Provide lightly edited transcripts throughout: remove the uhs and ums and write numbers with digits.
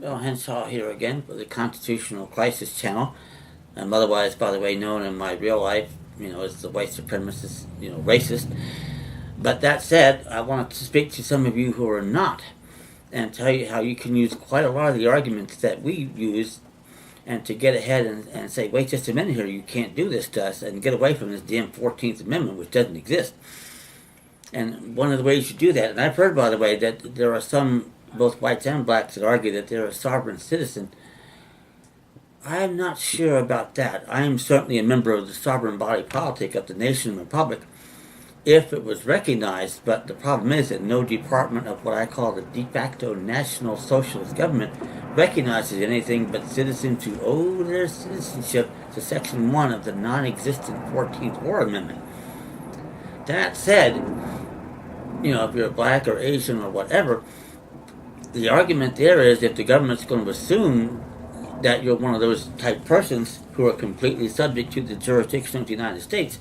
Well, Henshaw here again for the Constitutional Crisis Channel. I'm otherwise, by the way, known in my real life, as the white supremacist, racist. But that said, I want to speak to some of you who are not and tell you how you can use quite a lot of the arguments that we use and to get ahead and say, wait just a minute here, you can't do this to us, and get away from this damn 14th Amendment, which doesn't exist. And one of the ways you do that, and I've heard, by the way, that there are some, both whites and blacks, that argue that they're a sovereign citizen. I'm not sure about that. I am certainly a member of the sovereign body politic of the nation and republic if it was recognized, but the problem is that no department of what I call the de facto national socialist government recognizes anything but citizens who owe their citizenship to Section 1 of the non-existent 14th War Amendment. That said, if you're black or Asian or whatever, the argument there is if the government's going to assume that you're one of those type persons who are completely subject to the jurisdiction of the United States,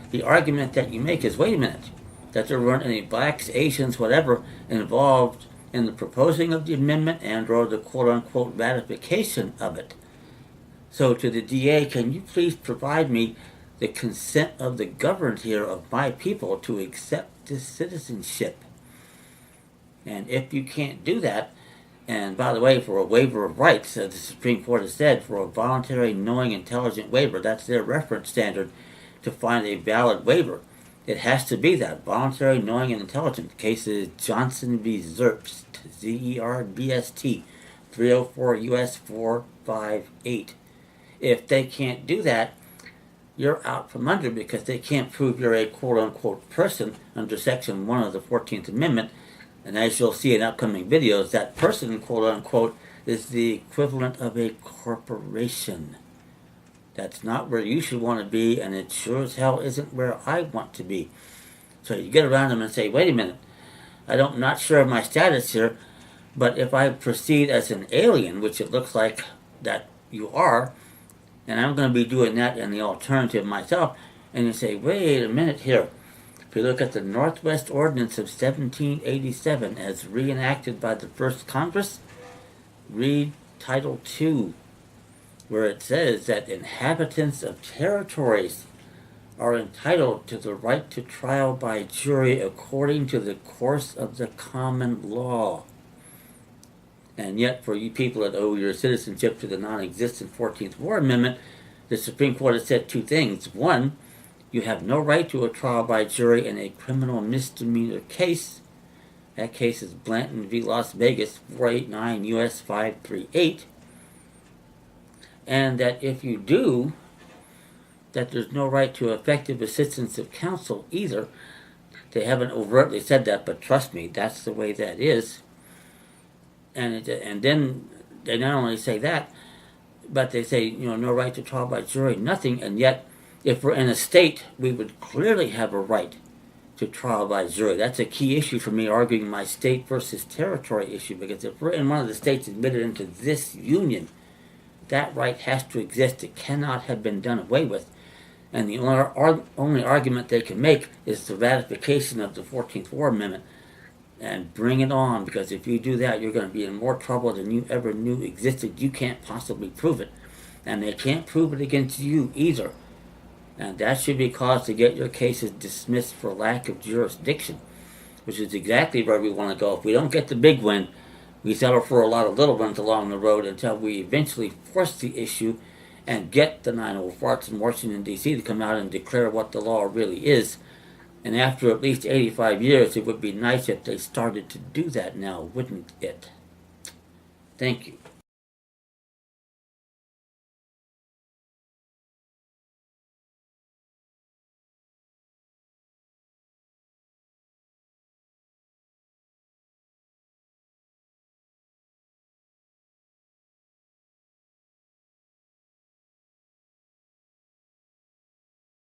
the argument that you make is, wait a minute, that there weren't any blacks, Asians, whatever, involved in the proposing of the amendment and or the quote-unquote ratification of it. So to the DA, can you please provide me the consent of the governed here of my people to accept this citizenship? And if you can't do that, and by the way, for a waiver of rights, as the Supreme Court has said, for a voluntary, knowing, intelligent waiver, that's their reference standard to find a valid waiver. It has to be that, voluntary, knowing, and intelligent. The case is Johnson v. Zerbst, Z-E-R-B-S-T, 304 U.S. 458. If they can't do that, you're out from under because they can't prove you're a quote-unquote person under Section 1 of the 14th Amendment. And as you'll see in upcoming videos, that person, quote-unquote, is the equivalent of a corporation. That's not where you should want to be, and it sure as hell isn't where I want to be. So you get around them and say, wait a minute, I'm not sure of my status here, but if I proceed as an alien, which it looks like that you are, and I'm going to be doing that in the alternative myself, and you say, wait a minute here. If you look at the Northwest Ordinance of 1787 as reenacted by the First Congress, read Title II, where it says that inhabitants of territories are entitled to the right to trial by jury according to the course of the common law. And yet, for you people that owe your citizenship to the non-existent 14th War Amendment, the Supreme Court has said two things. One, you have no right to a trial by jury in a criminal misdemeanor case. That case is Blanton v. Las Vegas, 489 U.S. 538. And that if you do, that there's no right to effective assistance of counsel either. They haven't overtly said that, but trust me, that's the way that is. And then they not only say that, but they say, no right to trial by jury, nothing. And yet, if we're in a state, we would clearly have a right to trial by jury. That's a key issue for me, arguing my state versus territory issue, because if we're in one of the states admitted into this union, that right has to exist. It cannot have been done away with. And the only argument they can make is the ratification of the 14th War Amendment. And bring it on, because if you do that, you're going to be in more trouble than you ever knew existed. You can't possibly prove it. And they can't prove it against you either. And that should be cause to get your cases dismissed for lack of jurisdiction, which is exactly where we want to go. If we don't get the big win, we settle for a lot of little ones along the road until we eventually force the issue and get the 904s in Washington, D.C. to come out and declare what the law really is. And after at least 85 years, it would be nice if they started to do that now, wouldn't it? Thank you.